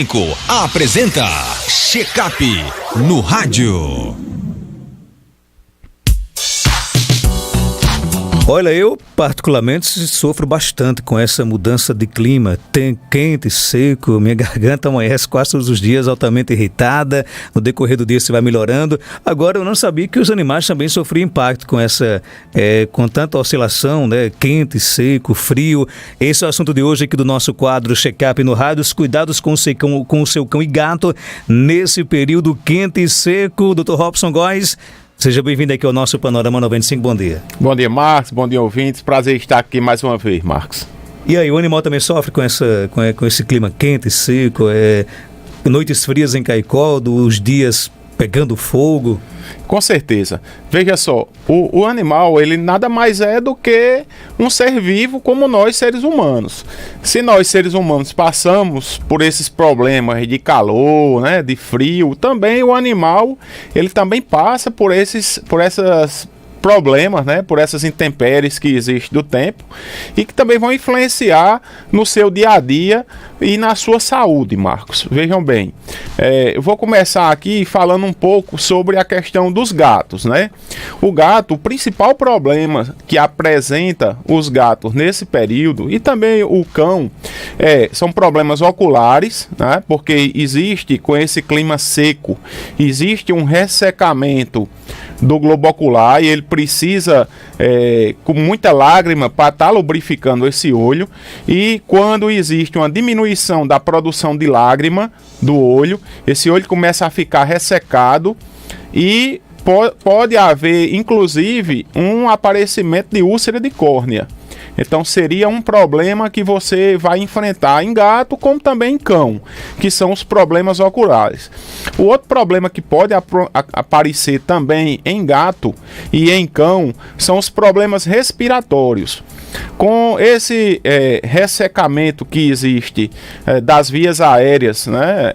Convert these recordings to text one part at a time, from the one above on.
Técnico apresenta Check-up no rádio. Olha, eu particularmente sofro bastante com essa mudança de clima. Tem quente, seco, minha garganta amanhece quase todos os dias altamente irritada. No decorrer do dia se vai melhorando. Agora, eu não sabia que os animais também sofriam impacto com essa, com tanta oscilação, né? Quente, seco, frio. Esse é o assunto de hoje aqui do nosso quadro Check-up no rádio. Os cuidados com o seu cão e gato nesse período quente e seco. Dr. Robson Góes, seja bem-vindo aqui ao nosso Panorama 95, bom dia. Bom dia, Marcos, bom dia, ouvintes, prazer estar aqui mais uma vez, Marcos. E aí, o animal também sofre com esse clima quente e seco, noites frias em Caicó, os dias pegando fogo? Com certeza. Veja só, o animal, ele nada mais é do que um ser vivo como nós, seres humanos. Se nós, seres humanos, passamos por esses problemas de calor, né, de frio, também o animal, ele também passa por essas problemas, né, por essas intempéries que existem do tempo e que também vão influenciar no seu dia a dia e na sua saúde, Marcos. Vejam bem, eu vou começar aqui falando um pouco sobre a questão dos gatos, né? O gato, o principal problema que apresenta os gatos nesse período e também o cão são problemas oculares, né? Porque existe, com esse clima seco, existe um ressecamento do globo ocular e ele precisa com muita lágrima para estar lubrificando esse olho, e quando existe uma diminuição da produção de lágrima do olho, esse olho começa a ficar ressecado e pode haver inclusive um aparecimento de úlcera de córnea. Então seria um problema que você vai enfrentar em gato, como também em cão, que são os problemas oculares. O outro problema que pode aparecer também em gato e em cão são os problemas respiratórios. Com esse ressecamento que existe das vias aéreas, né?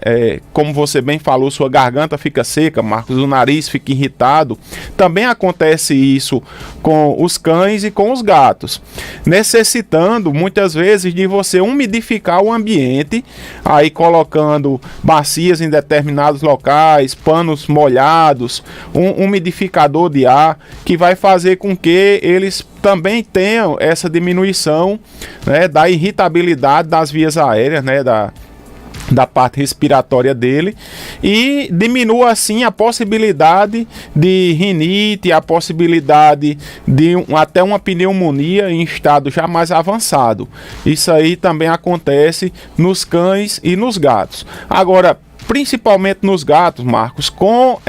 Como você bem falou, sua garganta fica seca, Marcos, o nariz fica irritado. Também acontece isso com os cães e com os gatos, necessitando muitas vezes de você umidificar o ambiente, aí colocando bacias em determinados locais, panos molhados, um umidificador de ar, que vai fazer com que eles também tenham essa diminuição, né, da irritabilidade das vias aéreas, né, da parte respiratória dele, e diminua assim a possibilidade de rinite, a possibilidade de até uma pneumonia em estado já mais avançado. Isso aí também acontece nos cães e nos gatos. Agora, principalmente nos gatos, Marcos, com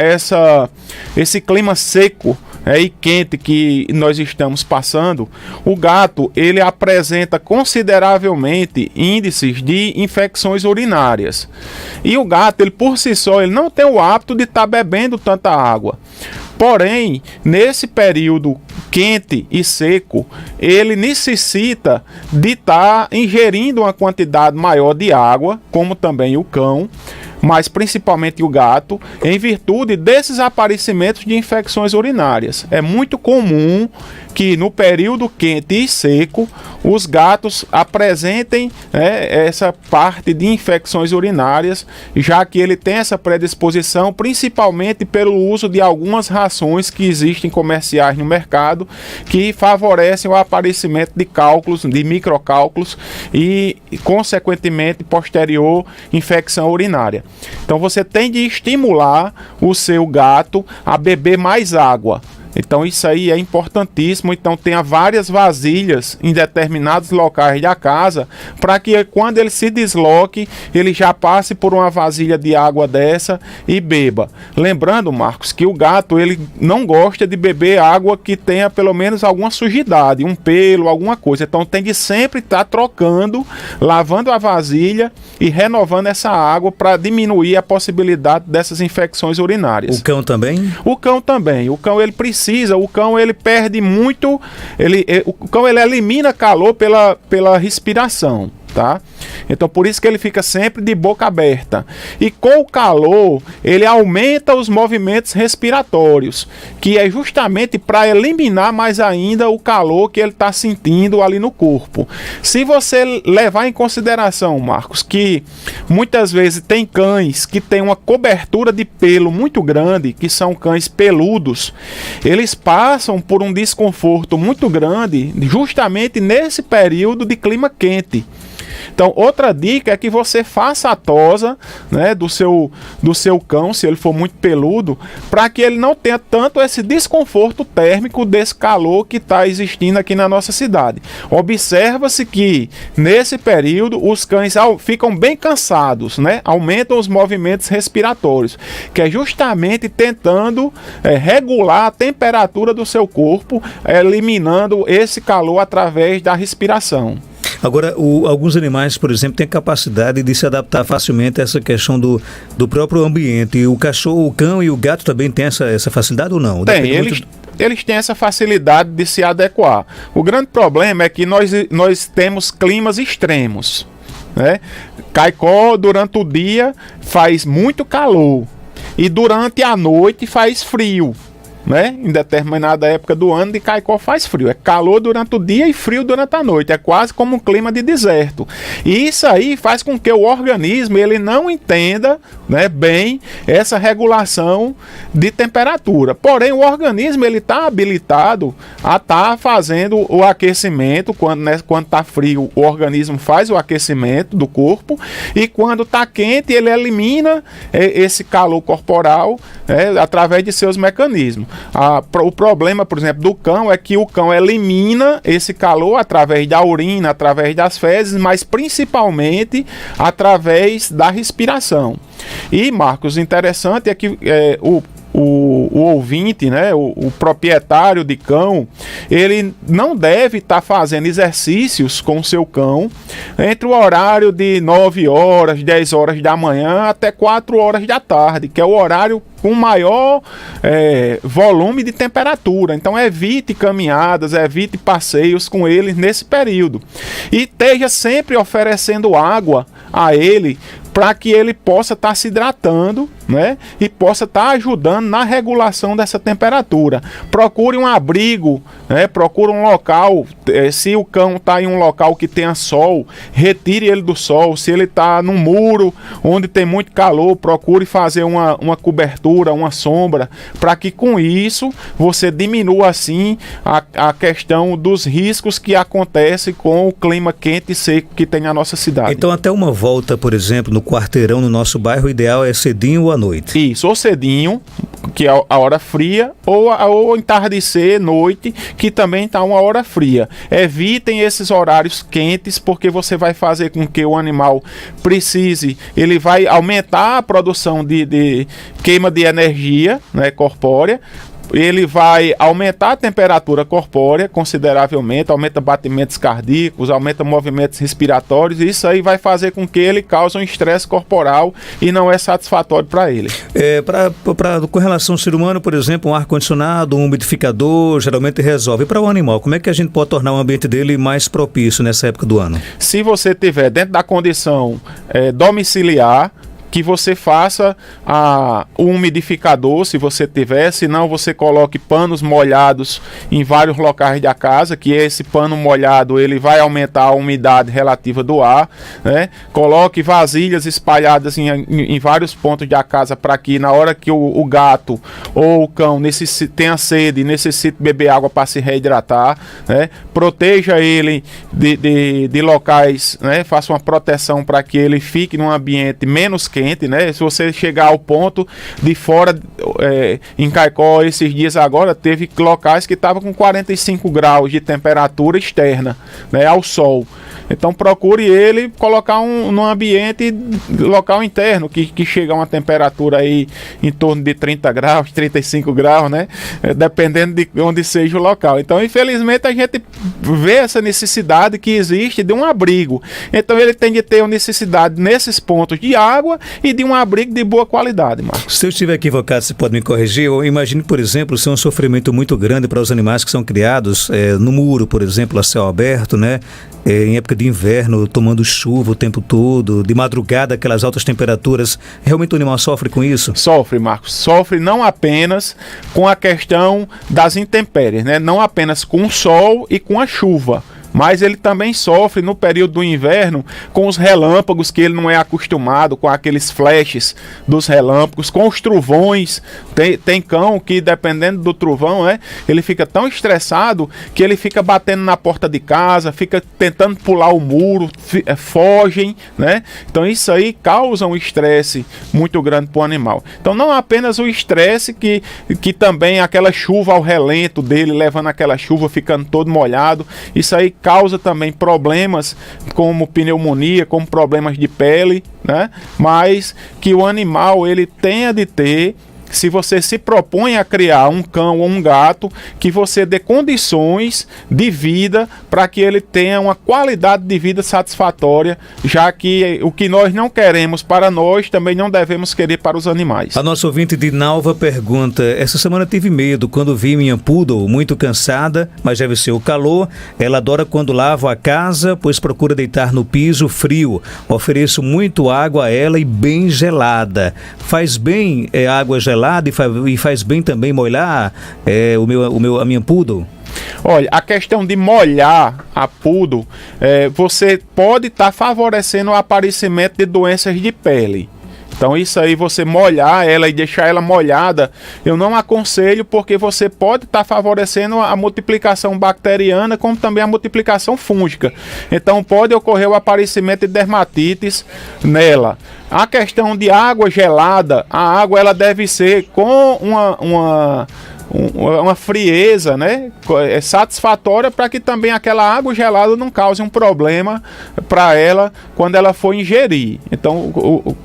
esse clima seco e quente que nós estamos passando, o gato ele apresenta consideravelmente índices de infecções urinárias. E o gato, ele por si só, ele não tem o hábito de estar bebendo tanta água. Porém, nesse período quente e seco, ele necessita de estar ingerindo uma quantidade maior de água, como também o cão, mas principalmente o gato, em virtude desses aparecimentos de infecções urinárias. É muito comum que no período quente e seco os gatos apresentem essa parte de infecções urinárias, já que ele tem essa predisposição principalmente pelo uso de algumas rações que existem comerciais no mercado, que favorecem o aparecimento de cálculos, de microcálculos e consequentemente posterior infecção urinária. Então você tem de estimular o seu gato a beber mais água. Então isso aí é importantíssimo. Então tenha várias vasilhas em determinados locais da casa, para que quando ele se desloque, ele já passe por uma vasilha de água dessa e beba. Lembrando, Marcos, que o gato ele não gosta de beber água que tenha pelo menos alguma sujidade, um pelo, alguma coisa. Então tem de sempre estar trocando, lavando a vasilha e renovando essa água para diminuir a possibilidade dessas infecções urinárias. O cão também? O cão também. O cão ele precisa, o cão ele perde muito, o cão ele elimina calor pela respiração. tá? Então por isso que ele fica sempre de boca aberta. E com o calor, ele aumenta os movimentos respiratórios, que é justamente para eliminar mais ainda o calor que ele está sentindo ali no corpo. Se você levar em consideração, Marcos, que muitas vezes tem cães que têm uma cobertura de pelo muito grande, que são cães peludos, eles passam por um desconforto muito grande justamente nesse período de clima quente. Então, outra dica é que você faça a tosa, né, do seu cão, se ele for muito peludo, para que ele não tenha tanto esse desconforto térmico desse calor que está existindo aqui na nossa cidade. Observa-se que, nesse período, os cães ficam bem cansados, né, aumentam os movimentos respiratórios, que é justamente tentando regular a temperatura do seu corpo, eliminando esse calor através da respiração. Agora, alguns animais, por exemplo, têm capacidade de se adaptar facilmente a essa questão do próprio ambiente. O cachorro, o cão e o gato também têm essa facilidade ou não? Tem, eles têm essa facilidade de se adequar. O grande problema é que nós temos climas extremos, né? Caicó, durante o dia, faz muito calor e durante a noite faz frio. Né? Em determinada época do ano de Caicó faz frio, é calor durante o dia e frio durante a noite, é quase como um clima de deserto, e isso aí faz com que o organismo ele não entenda, né, bem essa regulação de temperatura. Porém o organismo ele está habilitado a estar fazendo o aquecimento quando está frio, o organismo faz o aquecimento do corpo, e quando está quente ele elimina esse calor corporal, através de seus mecanismos. O problema, por exemplo, do cão é que o cão elimina esse calor através da urina, através das fezes, mas principalmente através da respiração. E, Marcos, interessante é que o ouvinte, né, o proprietário de cão, ele não deve estar fazendo exercícios com o seu cão entre o horário de 9 horas, 10 horas da manhã até 4 horas da tarde, que é o horário com maior volume de temperatura. Então evite caminhadas, evite passeios com eles nesse período. E esteja sempre oferecendo água a ele, para que ele possa estar se hidratando, né, e possa estar ajudando na regulação dessa temperatura. Procure um abrigo, né, procure um local, se o cão está em um local que tenha sol, retire ele do sol. Se ele está num muro onde tem muito calor, procure fazer uma cobertura, uma sombra, para que com isso você diminua assim a questão dos riscos que acontecem com o clima quente e seco que tem na nossa cidade. Então até uma volta, por exemplo, no quarteirão no nosso bairro, o ideal é cedinho ou à noite? Isso, ou cedinho, que é a hora fria, ou entardecer, noite, que também está uma hora fria. Evitem esses horários quentes, porque você vai fazer com que o animal precise, ele vai aumentar a produção de queima de energia, né, corpórea. Ele vai aumentar a temperatura corpórea consideravelmente, aumenta batimentos cardíacos, aumenta movimentos respiratórios, e isso aí vai fazer com que ele cause um estresse corporal e não é satisfatório para ele. Com relação ao ser humano, por exemplo, um ar-condicionado, um umidificador, geralmente resolve. Para o animal, como é que a gente pode tornar o ambiente dele mais propício nessa época do ano? Se você estiver dentro da condição domiciliar, que você faça o umidificador, se você tiver, se não você coloque panos molhados em vários locais da casa, que esse pano molhado ele vai aumentar a umidade relativa do ar, né? Coloque vasilhas espalhadas em vários pontos da casa, para que na hora que o gato ou o cão tenha sede e necessite beber água para se reidratar, né? Proteja ele de locais, né? Faça uma proteção para que ele fique num ambiente menos quente, né? Se você chegar ao ponto de fora, em Caicó, esses dias agora, teve locais que estavam com 45 graus de temperatura externa, né, ao sol. Então procure ele colocar num ambiente local interno, que chega a uma temperatura aí em torno de 30 graus, 35 graus, né? Dependendo de onde seja o local. Então, infelizmente, a gente vê essa necessidade que existe de um abrigo. Então, ele tem de ter uma necessidade nesses pontos de água e de um abrigo de boa qualidade, Marcos. Se eu estiver equivocado, você pode me corrigir. Eu imagino, por exemplo, ser um sofrimento muito grande para os animais que são criados no muro, por exemplo, a céu aberto, né? Em época de inverno, tomando chuva o tempo todo, de madrugada, aquelas altas temperaturas. Realmente o animal sofre com isso? Sofre, Marcos. Sofre não apenas com a questão das intempéries, né? Não apenas com o sol e com a chuva, mas ele também sofre no período do inverno com os relâmpagos, que ele não é acostumado, com aqueles flashes dos relâmpagos, com os trovões. Tem cão que, dependendo do trovão, ele fica tão estressado que ele fica batendo na porta de casa, fica tentando pular o muro, fogem, né? Então isso aí causa um estresse muito grande para o animal. Então não apenas o estresse, que também aquela chuva ao relento dele, levando aquela chuva, ficando todo molhado, isso aí causa também problemas como pneumonia, como problemas de pele, né? Mas que o animal ele tenha de ter, se você se propõe a criar um cão ou um gato, que você dê condições de vida para que ele tenha uma qualidade de vida satisfatória, já que o que nós não queremos para nós, também não devemos querer para os animais. A nossa ouvinte de Nalva pergunta: essa semana tive medo quando vi minha poodle muito cansada, mas deve ser o calor. Ela adora quando lavo a casa, pois procura deitar no piso frio. Ofereço muito água a ela e bem gelada. Faz bem água gelada e faz bem também molhar a minha poodle? Olha, a questão de molhar a poodle, você pode estar favorecendo o aparecimento de doenças de pele. Então isso aí, você molhar ela e deixar ela molhada, eu não aconselho, porque você pode estar favorecendo a multiplicação bacteriana, como também a multiplicação fúngica. Então pode ocorrer o aparecimento de dermatites nela. A questão de água gelada, a água ela deve ser com uma frieza, né, satisfatória, para que também aquela água gelada não cause um problema para ela quando ela for ingerir. Então,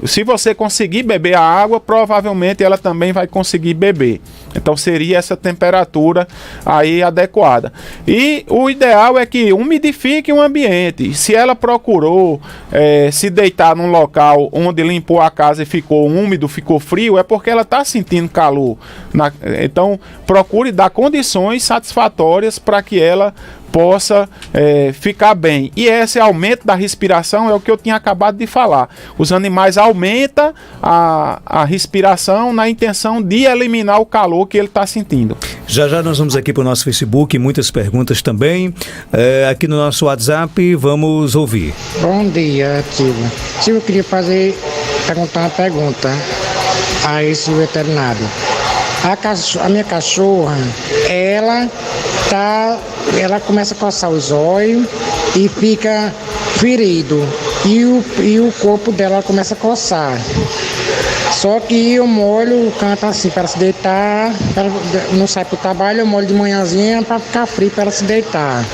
se você conseguir beber a água, provavelmente ela também vai conseguir beber. Então seria essa temperatura aí adequada. E o ideal é que umidifique o ambiente. Se ela procurou se deitar num local onde limpou a casa e ficou úmido, ficou frio, é porque ela está sentindo calor. Então procure dar condições satisfatórias para que ela possa ficar bem. E esse aumento da respiração é o que eu tinha acabado de falar. Os animais aumentam a respiração na intenção de eliminar o calor que ele está sentindo. Já já nós vamos aqui para o nosso Facebook, muitas perguntas também. Aqui no nosso WhatsApp, vamos ouvir. Bom dia, Silvio. Silvio, eu queria perguntar uma pergunta a esse veterinário. A minha cachorra, ela começa a coçar os olhos e fica ferido. E o corpo dela começa a coçar. Só que eu molho o canto assim para se deitar, ela não sai para o trabalho, eu molho de manhãzinha para ficar frio para ela se deitar.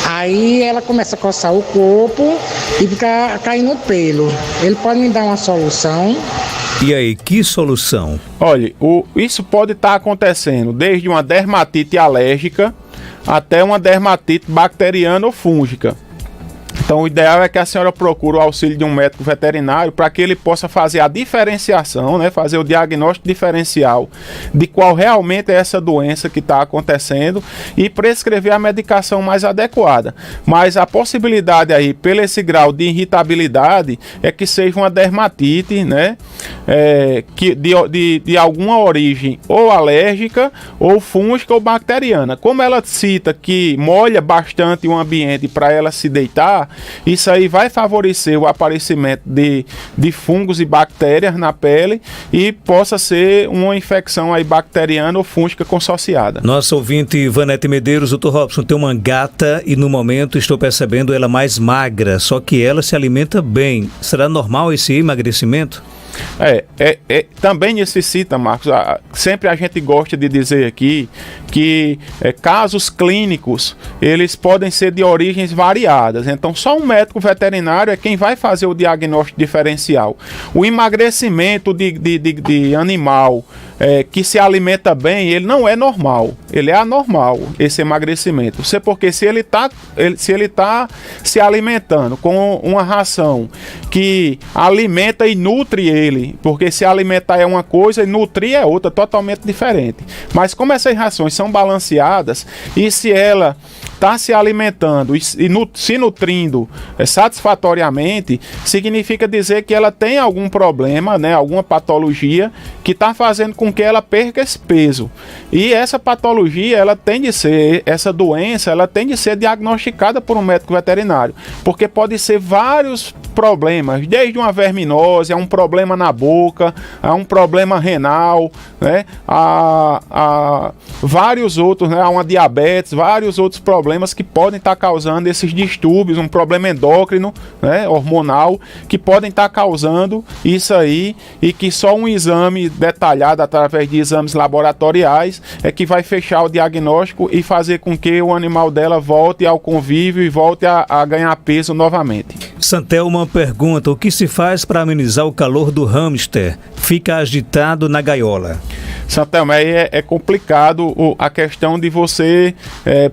Aí ela começa a coçar o corpo e fica caindo pelo. Ele pode me dar uma solução? E aí, que solução? Olha, isso pode estar acontecendo desde uma dermatite alérgica até uma dermatite bacteriana ou fúngica. Então o ideal é que a senhora procure o auxílio de um médico veterinário para que ele possa fazer a diferenciação, né, fazer o diagnóstico diferencial de qual realmente é essa doença que está acontecendo e prescrever a medicação mais adequada. Mas a possibilidade aí, pelo esse grau de irritabilidade, é que seja uma dermatite, né, que de alguma origem ou alérgica, ou fúngica ou bacteriana. Como ela cita que molha bastante o ambiente para ela se deitar, isso aí vai favorecer o aparecimento de fungos e bactérias na pele e possa ser uma infecção aí bacteriana ou fúngica consociada. Nossa ouvinte Vanete Medeiros: doutor Robson, tem uma gata e no momento estou percebendo ela mais magra, só que ela se alimenta bem. Será normal esse emagrecimento? Também necessita, Marcos, sempre a gente gosta de dizer aqui que casos clínicos, eles podem ser de origens variadas, então só um médico veterinário é quem vai fazer o diagnóstico diferencial. O emagrecimento de animal que se alimenta bem, ele não é normal, ele é anormal, esse emagrecimento. Isso é porque se ele tá se alimentando com uma ração que alimenta e nutre ele, porque se alimentar é uma coisa e nutrir é outra, totalmente diferente. Mas como essas rações são balanceadas, e se ela está se alimentando e se nutrindo satisfatoriamente, significa dizer que ela tem algum problema, né, alguma patologia que está fazendo com que ela perca esse peso. E essa patologia, essa doença, ela tem de ser diagnosticada por um médico veterinário, porque pode ser vários problemas, desde uma verminose, a um problema na boca, a um problema renal, né, a vários outros, né, a uma diabetes, vários outros problemas que podem estar causando esses distúrbios, um problema endócrino, né, hormonal, que podem estar causando isso aí, e que só um exame detalhado através de exames laboratoriais é que vai fechar o diagnóstico e fazer com que o animal dela volte ao convívio e volte a ganhar peso novamente. Santel, uma pergunta: o que se faz para amenizar o calor do hamster? Fica agitado na gaiola. Santel, aí é complicado a questão de você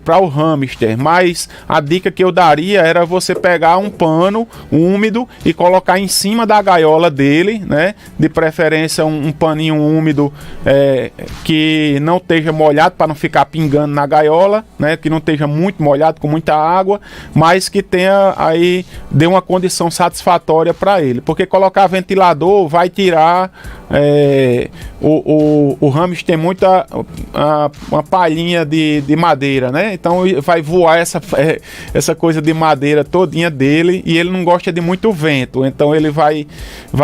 para o hamster, mas a dica que eu daria era você pegar um pano úmido e colocar em cima da gaiola dele, né? De preferência um paninho úmido que não esteja molhado, para não ficar pingando na gaiola, né? Que não esteja muito molhado, com muita água, mas que tenha aí, dê uma condição satisfatória para ele, porque colocar ventilador vai tirar o hamster tem muita uma palhinha de madeira, né? Então vai voar essa coisa de madeira todinha dele, e ele não gosta de muito vento, então ele vai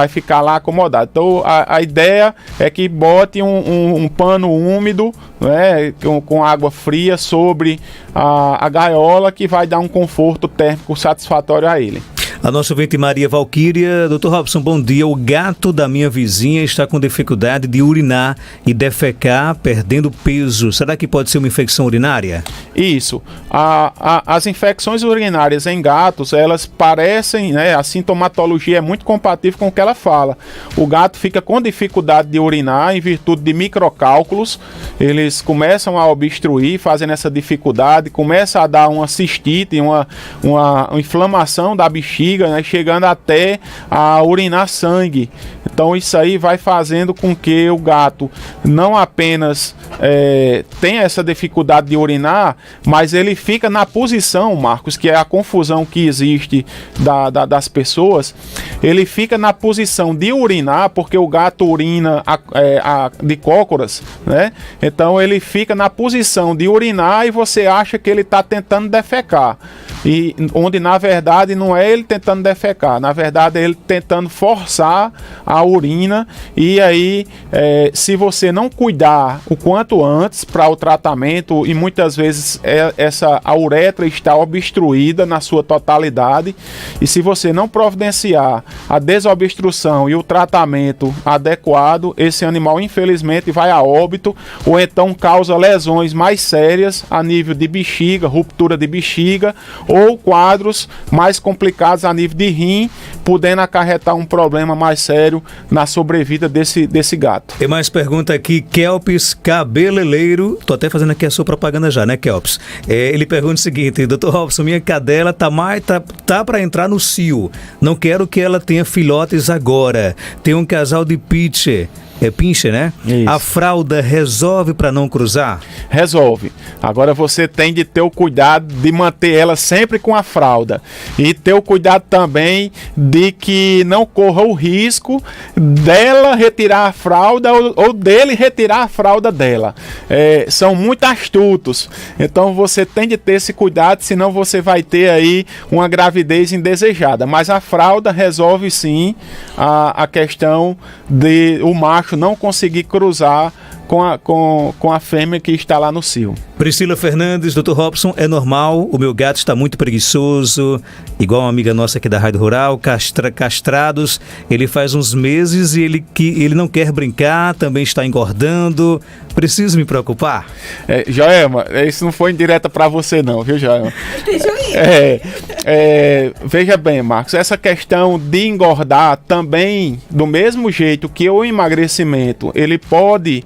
ficar lá acomodado. Então a ideia é que bote um pano úmido, né, com água fria sobre a gaiola, que vai dar um conforto térmico satisfatório a ele. A nossa ouvinte Maria Valquíria: Dr. Robson, bom dia. O gato da minha vizinha está com dificuldade de urinar e defecar, perdendo peso. Será que pode ser uma infecção urinária? Isso. As infecções urinárias em gatos, elas parecem, né, a sintomatologia é muito compatível com o que ela fala. O gato fica com dificuldade de urinar em virtude de microcálculos. Eles começam a obstruir, fazendo essa dificuldade, começa a dar uma cistite, uma inflamação da bexiga, né, chegando até a urinar sangue. Então isso aí vai fazendo com que o gato não apenas tenha essa dificuldade de urinar, mas ele fica na posição, Marcos, que é a confusão que existe das pessoas. Ele fica na posição de urinar, porque o gato urina de cócoras, né? Então ele fica na posição de urinar e você acha que ele está tentando defecar. E onde na verdade não é ele tentando defecar, na verdade é ele tentando forçar a urina. E aí se você não cuidar o quanto antes para o tratamento, e muitas vezes a uretra está obstruída na sua totalidade, e se você não providenciar a desobstrução e o tratamento adequado, esse animal infelizmente vai a óbito, ou então causa lesões mais sérias a nível de bexiga, ruptura de bexiga, ou quadros mais complicados a nível de rim, podendo acarretar um problema mais sério na sobrevida desse gato. Tem mais pergunta aqui, Kelps Cabeleireiro. Tô até fazendo aqui a sua propaganda já, né, Kelps? Ele pergunta o seguinte: Dr. Robson, minha cadela tá para entrar no cio. Não quero que ela tenha filhotes agora. Tem um casal de pincher, né? Isso. A fralda resolve para não cruzar? Resolve. Agora você tem de ter o cuidado de manter ela sempre com a fralda, e ter o cuidado também de que não corra o risco dela retirar a fralda ou dele retirar a fralda dela. São muito astutos, então você tem de ter esse cuidado, senão você vai ter aí uma gravidez indesejada. Mas a fralda resolve sim a questão de o macho não conseguir cruzar com a fêmea que está lá no cio. Priscila Fernandes, Dr. Robson, é normal, o meu gato está muito preguiçoso, igual uma amiga nossa aqui da Rádio Rural, castrados, ele faz uns meses e ele não quer brincar, também está engordando, preciso me preocupar? Joelma, isso não foi indireta para você não, viu, Joelma? Veja bem, Marcos, essa questão de engordar também, do mesmo jeito que o emagrecimento, ele pode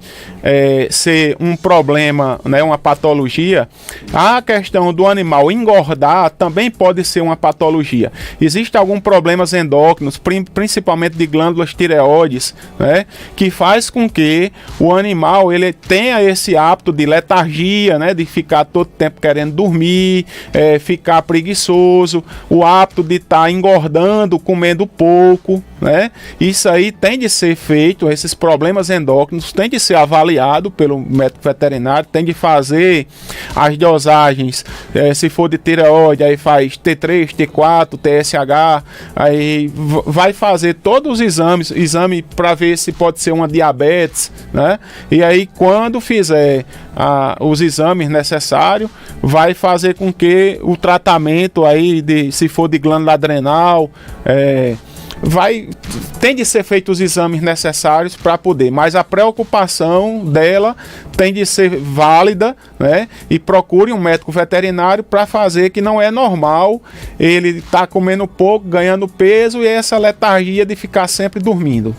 ser um problema, né, uma patologia, a questão do animal engordar também pode ser uma patologia. Existem alguns problemas endócrinos, principalmente de glândulas tireoides, né, que faz com que o animal ele tenha esse hábito de letargia, né, de ficar todo tempo querendo dormir, ficar preguiçoso, o hábito de estar engordando, comendo pouco, né? Isso aí tem de ser feito, esses problemas endócrinos tem de ser avaliado pelo médico veterinário, tem de fazer as dosagens, se for de tireoide, aí faz T3, T4, TSH, aí vai fazer todos os exame para ver se pode ser uma diabetes, né? E aí quando fizer os exames necessários, vai fazer com que o tratamento aí, se for de glândula adrenal, tem de ser feitos os exames necessários para poder, mas a preocupação dela tem de ser válida, né? E procure um médico veterinário para fazer, que não é normal ele tá comendo pouco, ganhando peso e essa letargia de ficar sempre dormindo.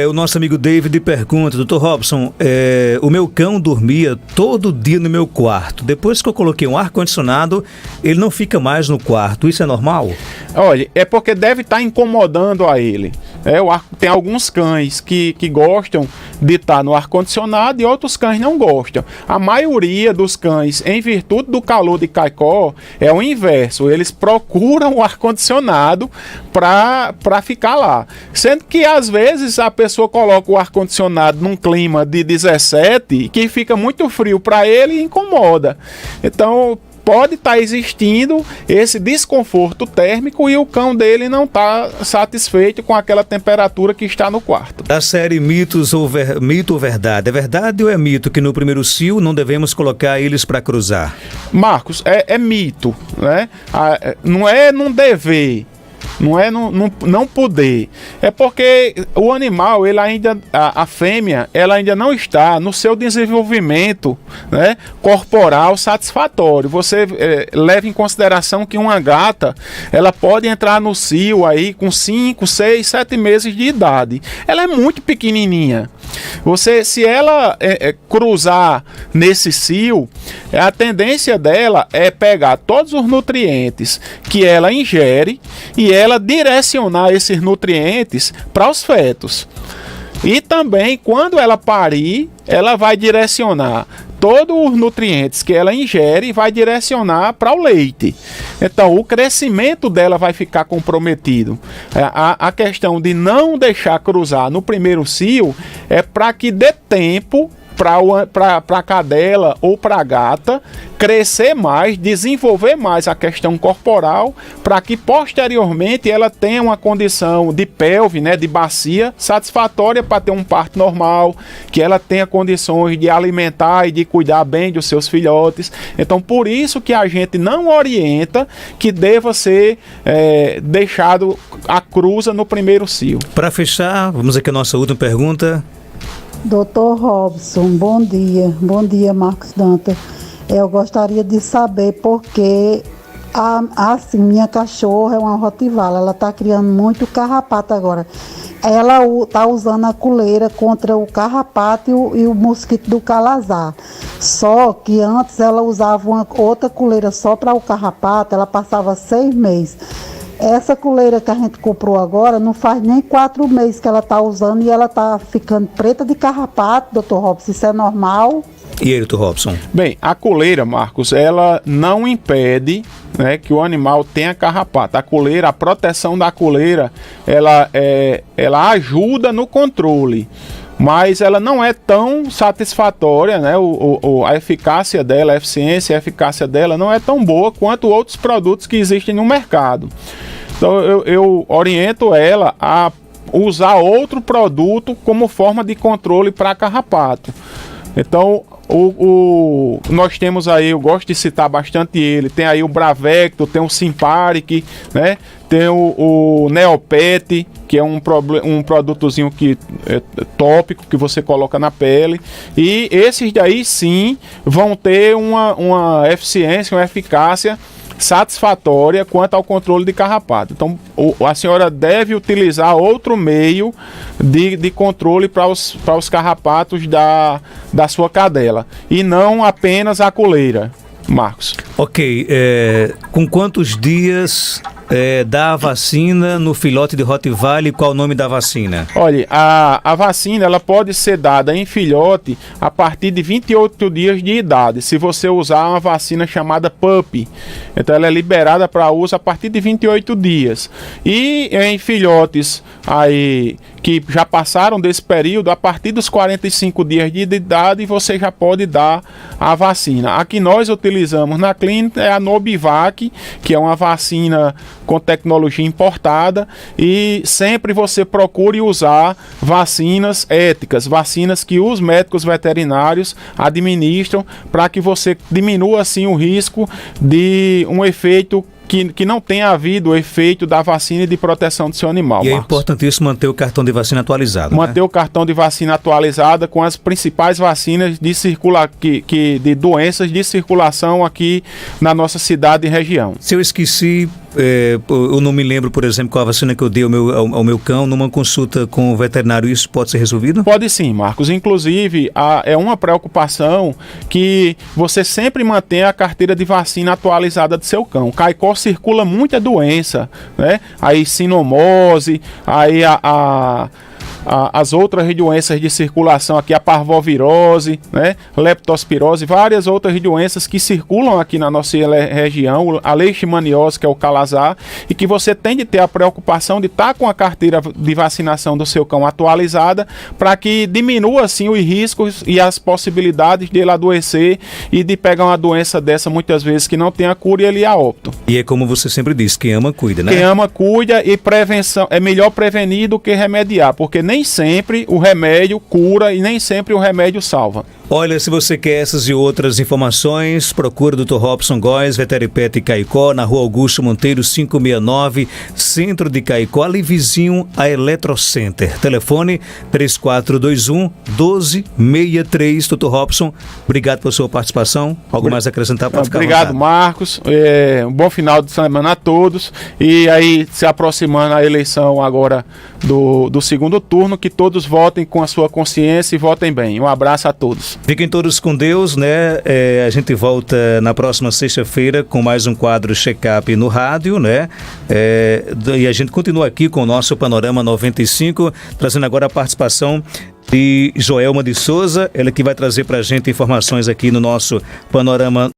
O nosso amigo David pergunta, Dr. Robson, o meu cão dormia todo dia no meu quarto. Depois que eu coloquei um ar-condicionado, ele não fica mais no quarto. Isso é normal? Olha, é porque deve estar incomodando a ele. Tem alguns cães que gostam de estar no ar-condicionado e outros cães não gostam. A maioria dos cães, em virtude do calor de Caicó, é o inverso. Eles procuram o ar-condicionado para ficar lá. Sendo que, às vezes, a pessoa coloca o ar-condicionado num clima de 17, que fica muito frio para ele e incomoda. Então, pode estar existindo esse desconforto térmico e o cão dele não está satisfeito com aquela temperatura que está no quarto. Da série mito ou verdade, é verdade ou é mito que no primeiro cio não devemos colocar eles para cruzar? Marcos, é mito, né? Não é não dever. Não é não poder. É porque o animal, ele ainda, a fêmea, ela ainda não está no seu desenvolvimento, né, corporal satisfatório. Você leva em consideração que uma gata, ela pode entrar no cio aí com 5, 6, 7 meses de idade. Ela é muito pequenininha. Se ela cruzar nesse cio, a tendência dela é pegar todos os nutrientes que ela ingere e ela direcionar esses nutrientes para os fetos. E também, quando ela parir, ela vai direcionar todos os nutrientes que ela ingere e vai direcionar para o leite. Então, o crescimento dela vai ficar comprometido. A questão de não deixar cruzar no primeiro cio é para que dê tempo para a cadela ou para a gata crescer mais, desenvolver mais a questão corporal, para que posteriormente ela tenha uma condição de pelve, né, de bacia satisfatória para ter um parto normal, que ela tenha condições de alimentar e de cuidar bem dos seus filhotes. Então, por isso que a gente não orienta que deva ser deixado a cruza no primeiro cio. Para fechar, vamos aqui a nossa última pergunta. Dr. Robson, bom dia. Bom dia, Marcos Dantas. Eu gostaria de saber porque assim, minha cachorra é uma Rottweiler, ela está criando muito carrapato agora. Ela está usando a coleira contra o carrapato e o mosquito do calazar. Só que antes ela usava uma outra coleira só para o carrapato, ela passava 6 meses. Essa coleira que a gente comprou agora não faz nem 4 meses que ela está usando e ela está ficando preta de carrapato, Dr. Robson. Isso é normal? E aí, Dr. Robson? Bem, a coleira, Marcos, ela não impede, né, que o animal tenha carrapato. A coleira, a proteção da coleira, ela ajuda no controle, mas ela não é tão satisfatória, né? A eficácia dela, a eficiência e a eficácia dela não é tão boa quanto outros produtos que existem no mercado. Então eu oriento ela a usar outro produto como forma de controle para carrapato. Então, nós temos aí, eu gosto de citar bastante ele, tem aí o Bravecto, tem o Simparic, né? Tem o Neopet, que é um produtozinho que é tópico, que você coloca na pele. E esses daí sim vão ter uma eficiência, uma eficácia satisfatória quanto ao controle de carrapato. Então, a senhora deve utilizar outro meio de controle para os carrapatos da sua cadela, e não apenas a coleira, Marcos. Ok, com quantos dias dá a vacina no filhote de Rottweiler? Qual o nome da vacina? Olha, a vacina ela pode ser dada em filhote a partir de 28 dias de idade, se você usar uma vacina chamada PUP. Então ela é liberada para uso a partir de 28 dias. E em filhotes aí que já passaram desse período, a partir dos 45 dias de idade, você já pode dar a vacina. A que nós utilizamos na clínica é a Nobivac, que é uma vacina com tecnologia importada, e sempre você procure usar vacinas éticas, vacinas que os médicos veterinários administram, para que você diminua assim o risco de um efeito que não tenha havido o efeito da vacina de proteção do seu animal. E Marcos, é importantíssimo manter o cartão de vacina atualizado. manter o cartão de vacina atualizado com as principais vacinas de doenças de circulação aqui na nossa cidade e região. Se eu esqueci, eu não me lembro, por exemplo, qual a vacina que eu dei ao meu cão, numa consulta com o veterinário, isso pode ser resolvido? Pode sim, Marcos. Inclusive, é uma preocupação que você sempre mantenha a carteira de vacina atualizada do seu cão. Caicó circula muita doença, né? Aí sinomose, aí as outras doenças de circulação aqui, a parvovirose, né? Leptospirose, várias outras doenças que circulam aqui na nossa região, a leishmaniose, que é o calazar, e que você tem de ter a preocupação de estar com a carteira de vacinação do seu cão atualizada, para que diminua assim os riscos e as possibilidades de ele adoecer e de pegar uma doença dessa muitas vezes que não tem a cura e ele a óbito. E é como você sempre diz, quem ama cuida, né? Quem ama cuida, e prevenção é melhor prevenir do que remediar, porque nem sempre o remédio cura e nem sempre o remédio salva. Olha, se você quer essas e outras informações, procura o Dr. Robson Góes, Veteripet Caicó, na Rua Augusto Monteiro, 569, centro de Caicó, ali vizinho a Eletrocenter. Telefone 3421-1263. Dr. Robson, obrigado pela sua participação. Algo mais a acrescentar para ficar Obrigado, à vontade. Marcos. Um bom final de semana a todos. E aí, se aproximando a eleição agora do segundo turno, que todos votem com a sua consciência e votem bem. Um abraço a todos. Fiquem todos com Deus, né? A gente volta na próxima sexta-feira com mais um quadro Check-up no rádio, né? E a gente continua aqui com o nosso Panorama 95, trazendo agora a participação de Joelma de Souza, ela que vai trazer pra gente informações aqui no nosso Panorama